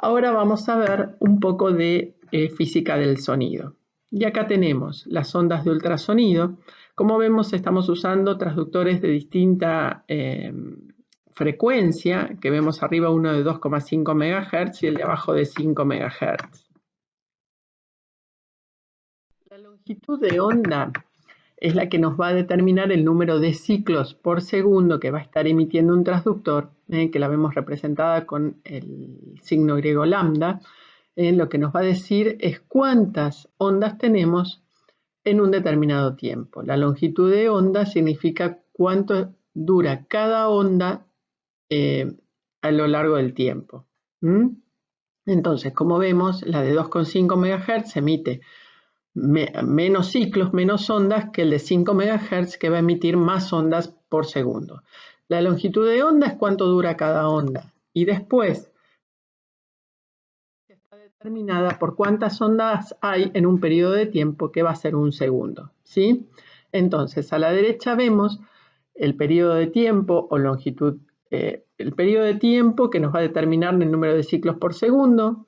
Ahora vamos a ver un poco de física del sonido. Y acá tenemos las ondas de ultrasonido. Como vemos, estamos usando transductores de distinta frecuencia, que vemos arriba uno de 2,5 MHz y el de abajo de 5 MHz. La longitud de onda es la que nos va a determinar el número de ciclos por segundo que va a estar emitiendo un transductor, que la vemos representada con el signo griego lambda. Lo que nos va a decir es cuántas ondas tenemos en un determinado tiempo. La longitud de onda significa cuánto dura cada onda a lo largo del tiempo. Entonces, como vemos, la de 2,5 MHz emite menos ciclos, menos ondas que el de 5 MHz, que va a emitir más ondas por segundo. La longitud de onda es cuánto dura cada onda. Y después está determinada por cuántas ondas hay en un periodo de tiempo, que va a ser un segundo, ¿sí? Entonces, a la derecha vemos el periodo de tiempo o longitud, el periodo de tiempo que nos va a determinar el número de ciclos por segundo,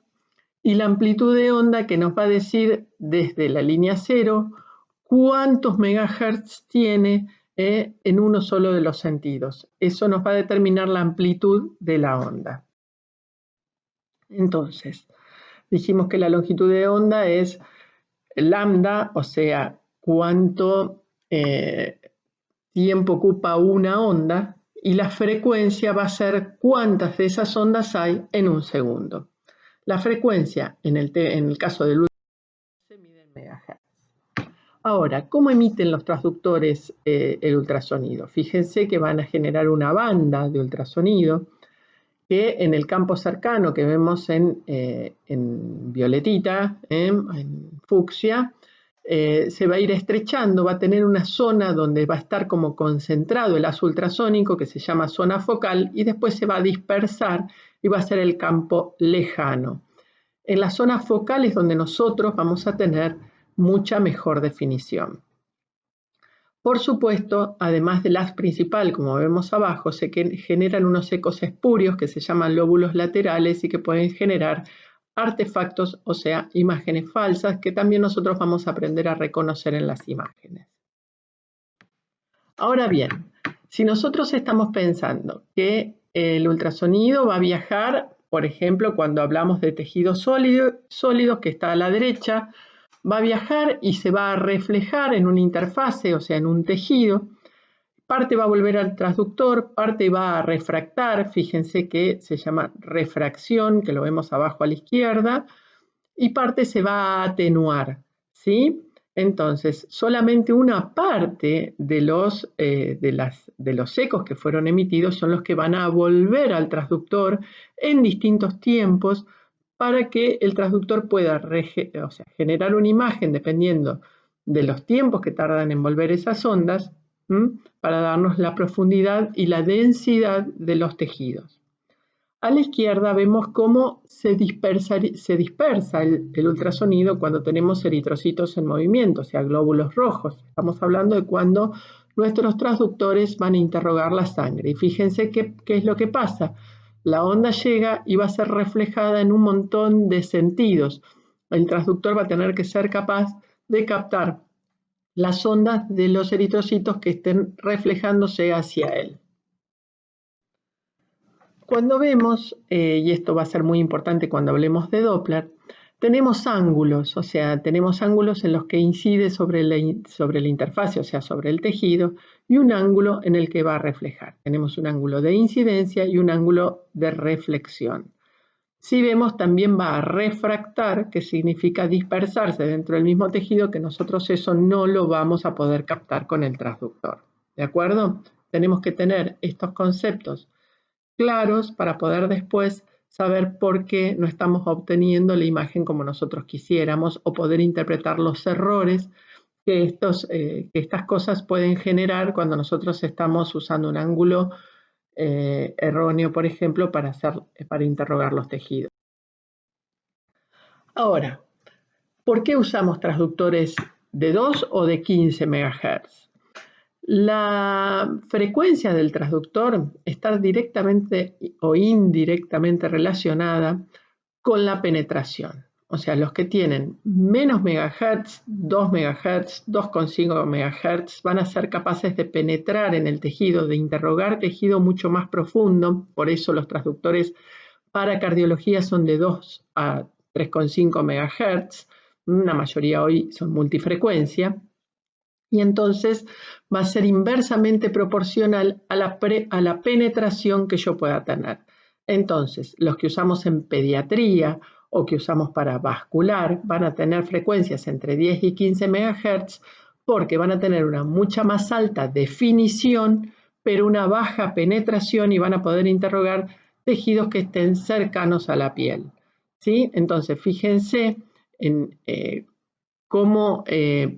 y la amplitud de onda que nos va a decir desde la línea cero cuántos megahertz tiene en uno solo de los sentidos. Eso nos va a determinar la amplitud de la onda. Entonces, dijimos que la longitud de onda es lambda, o sea, cuánto tiempo ocupa una onda, y la frecuencia va a ser cuántas de esas ondas hay en un segundo. La frecuencia, en el caso del ultrasonido, se mide en megahertz. Ahora, ¿cómo emiten los transductores el ultrasonido? Fíjense que van a generar una banda de ultrasonido que en el campo cercano que vemos en violetita, en fucsia, se va a ir estrechando, va a tener una zona donde va a estar como concentrado el haz ultrasónico, que se llama zona focal, y después se va a dispersar y va a ser el campo lejano. En la zona focal es donde nosotros vamos a tener mucha mejor definición. Por supuesto, además del haz principal, como vemos abajo, se generan unos ecos espurios que se llaman lóbulos laterales y que pueden generar artefactos, o sea, imágenes falsas, que también nosotros vamos a aprender a reconocer en las imágenes. Ahora bien, si nosotros estamos pensando que el ultrasonido va a viajar, por ejemplo, cuando hablamos de tejidos sólidos, que está a la derecha, va a viajar y se va a reflejar en una interfase, o sea, en un tejido. Parte va a volver al transductor, parte va a refractar, fíjense que se llama refracción, que lo vemos abajo a la izquierda, y parte se va a atenuar, ¿sí? Entonces, solamente una parte de los ecos que fueron emitidos son los que van a volver al transductor en distintos tiempos para que el transductor pueda generar una imagen dependiendo de los tiempos que tardan en volver esas ondas, para darnos la profundidad y la densidad de los tejidos. A la izquierda vemos cómo se dispersa el ultrasonido cuando tenemos eritrocitos en movimiento, o sea, glóbulos rojos. Estamos hablando de cuando nuestros transductores van a interrogar la sangre. Y fíjense qué es lo que pasa. La onda llega y va a ser reflejada en un montón de sentidos. El transductor va a tener que ser capaz de captar las ondas de los eritrocitos que estén reflejándose hacia él. Cuando vemos, y esto va a ser muy importante cuando hablemos de Doppler, tenemos ángulos, o sea, tenemos ángulos en los que incide sobre la interfase, o sea, sobre el tejido, y un ángulo en el que va a reflejar. Tenemos un ángulo de incidencia y un ángulo de reflexión. Si vemos, también va a refractar, que significa dispersarse dentro del mismo tejido, que nosotros eso no lo vamos a poder captar con el transductor. ¿De acuerdo? Tenemos que tener estos conceptos claros para poder después saber por qué no estamos obteniendo la imagen como nosotros quisiéramos, o poder interpretar los errores que estas cosas pueden generar cuando nosotros estamos usando un ángulo erróneo, por ejemplo, para interrogar los tejidos. Ahora, ¿por qué usamos transductores de 2 o de 15 MHz? La frecuencia del transductor está directamente o indirectamente relacionada con la penetración. O sea, los que tienen menos megahertz, 2 megahertz, 2,5 megahertz, van a ser capaces de penetrar en el tejido, de interrogar tejido mucho más profundo. Por eso los transductores para cardiología son de 2 a 3,5 megahertz. La mayoría hoy son multifrecuencia. Y entonces va a ser inversamente proporcional a la penetración que yo pueda tener. Entonces, los que usamos en pediatría o que usamos para vascular van a tener frecuencias entre 10 y 15 MHz porque van a tener una mucha más alta definición, pero una baja penetración y van a poder interrogar tejidos que estén cercanos a la piel. ¿Sí? Entonces, fíjense en cómo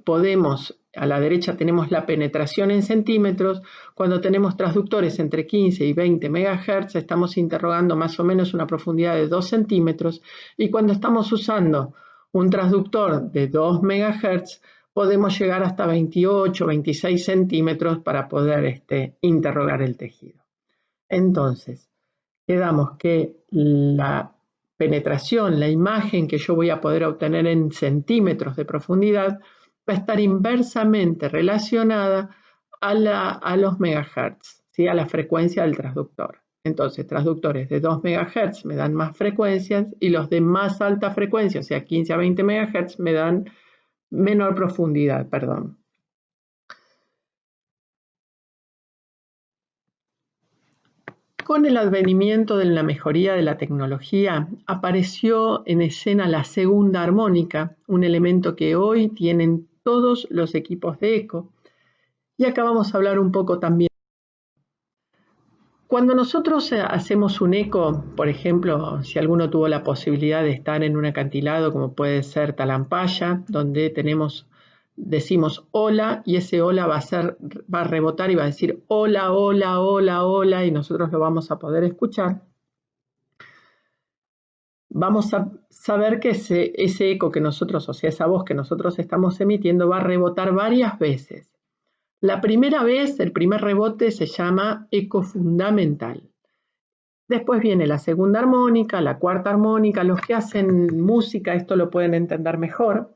podemos, a la derecha tenemos la penetración en centímetros, cuando tenemos transductores entre 15 y 20 MHz estamos interrogando más o menos una profundidad de 2 centímetros y cuando estamos usando un transductor de 2 MHz podemos llegar hasta 28, 26 centímetros para poder interrogar el tejido. Entonces, quedamos que la penetración, la imagen que yo voy a poder obtener en centímetros de profundidad, va a estar inversamente relacionada a los megahertz, ¿sí? A la frecuencia del transductor. Entonces, transductores de 2 megahertz me dan más frecuencias y los de más alta frecuencia, o sea, 15 a 20 megahertz, me dan menor profundidad, perdón. Con el advenimiento de la mejoría de la tecnología, apareció en escena la segunda armónica, un elemento que hoy tienen todos los equipos de eco. Y acá vamos a hablar un poco también. Cuando nosotros hacemos un eco, por ejemplo, si alguno tuvo la posibilidad de estar en un acantilado como puede ser Talampaya, donde decimos hola y ese hola va a rebotar y va a decir hola, hola, hola, hola y nosotros lo vamos a poder escuchar. Vamos a saber que ese eco que nosotros, o sea, esa voz que nosotros estamos emitiendo va a rebotar varias veces. La primera vez, el primer rebote se llama eco fundamental. Después viene la segunda armónica, la cuarta armónica. Los que hacen música esto lo pueden entender mejor.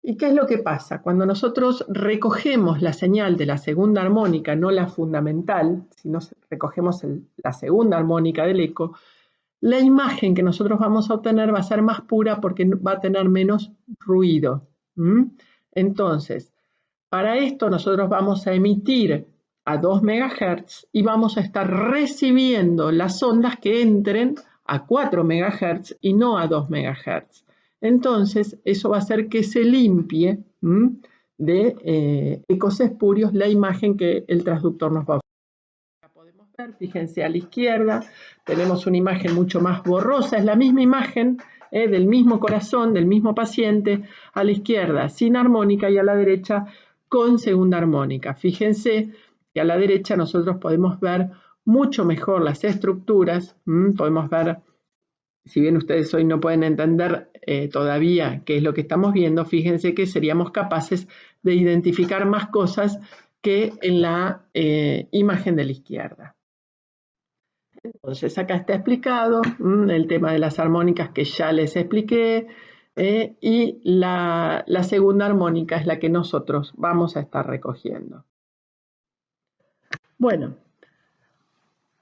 ¿Y qué es lo que pasa? Cuando nosotros recogemos la señal de la segunda armónica, no la fundamental, sino recogemos la segunda armónica del eco, la imagen que nosotros vamos a obtener va a ser más pura porque va a tener menos ruido. Entonces, para esto nosotros vamos a emitir a 2 MHz y vamos a estar recibiendo las ondas que entren a 4 MHz y no a 2 MHz. Entonces, eso va a hacer que se limpie de ecos espurios la imagen que el transductor nos va a ofrecer. Podemos ver, fíjense a la izquierda, tenemos una imagen mucho más borrosa, es la misma imagen del mismo corazón, del mismo paciente, a la izquierda sin armónica y a la derecha con segunda armónica. Fíjense que a la derecha nosotros podemos ver mucho mejor las estructuras, podemos ver, si bien ustedes hoy no pueden entender todavía qué es lo que estamos viendo, fíjense que seríamos capaces de identificar más cosas que en la imagen de la izquierda. Entonces acá está explicado el tema de las armónicas que ya les expliqué, y la segunda armónica es la que nosotros vamos a estar recogiendo. Bueno,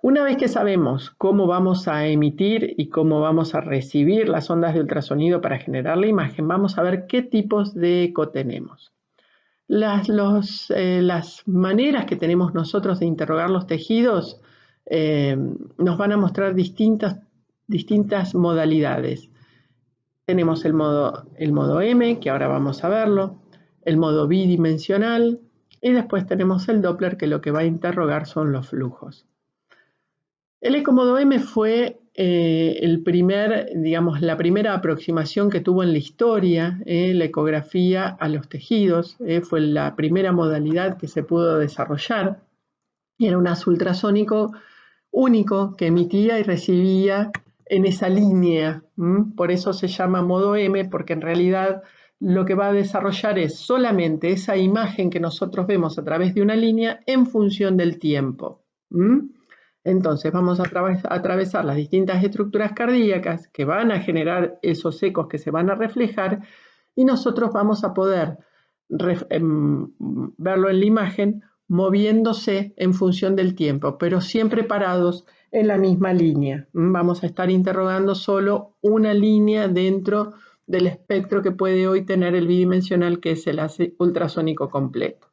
una vez que sabemos cómo vamos a ematir y cómo vamos a recibir las ondas de ultrasonido para generar la imagen, vamos a ver qué tipos de eco tenemos. Las maneras que tenemos nosotros de interrogar los tejidos nos van a mostrar distintas modalidades. Tenemos el modo M, que ahora vamos a verlo, el modo bidimensional, y después tenemos el Doppler, que lo que va a interrogar son los flujos. El ecomodo M fue la primera aproximación que tuvo en la historia la ecografía a los tejidos. Fue la primera modalidad que se pudo desarrollar. Era un haz ultrasónico único que emitía y recibía en esa línea. Por eso se llama modo M, porque en realidad lo que va a desarrollar es solamente esa imagen que nosotros vemos a través de una línea en función del tiempo. Entonces vamos a atravesar las distintas estructuras cardíacas que van a generar esos ecos que se van a reflejar y nosotros vamos a poder verlo en la imagen moviéndose en función del tiempo, pero siempre parados en la misma línea. Vamos a estar interrogando solo una línea dentro del espectro que puede hoy tener el bidimensional, que es el ultrasónico completo.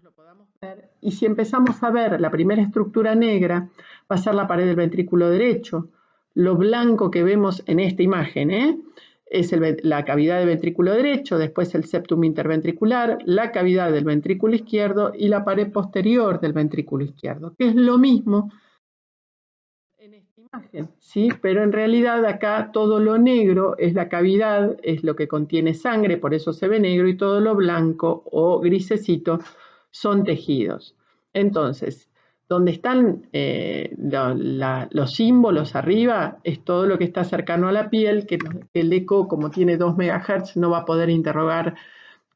Lo podamos ver, y si empezamos a ver la primera estructura negra, va a ser la pared del ventrículo derecho. Lo blanco que vemos en esta imagen, es la cavidad del ventrículo derecho, después el septum interventricular, la cavidad del ventrículo izquierdo y la pared posterior del ventrículo izquierdo, que es lo mismo en esta imagen, ¿sí? Pero en realidad acá todo lo negro es la cavidad, es lo que contiene sangre, por eso se ve negro, y todo lo blanco o grisecito son tejidos. Entonces, donde están los símbolos arriba es todo lo que está cercano a la piel, que el eco, como tiene 2 MHz, no va a poder interrogar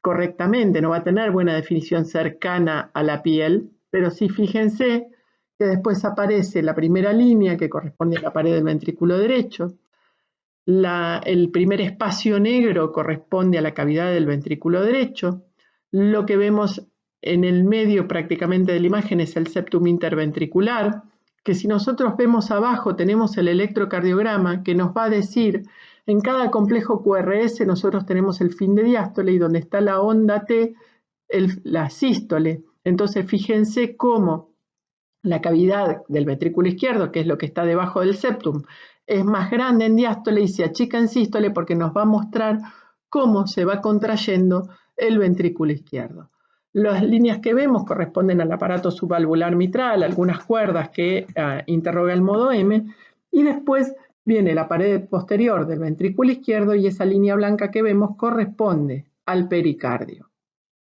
correctamente, no va a tener buena definición cercana a la piel, pero sí fíjense que después aparece la primera línea que corresponde a la pared del ventrículo derecho, el primer espacio negro corresponde a la cavidad del ventrículo derecho, lo que vemos en el medio prácticamente de la imagen es el septum interventricular, que si nosotros vemos abajo tenemos el electrocardiograma que nos va a decir en cada complejo QRS nosotros tenemos el fin de diástole y donde está la onda T, la sístole. Entonces fíjense cómo la cavidad del ventrículo izquierdo, que es lo que está debajo del septum, es más grande en diástole y se achica en sístole porque nos va a mostrar cómo se va contrayendo el ventrículo izquierdo. Las líneas que vemos corresponden al aparato subvalvular mitral, algunas cuerdas que interroga el modo M, y después viene la pared posterior del ventrículo izquierdo y esa línea blanca que vemos corresponde al pericardio.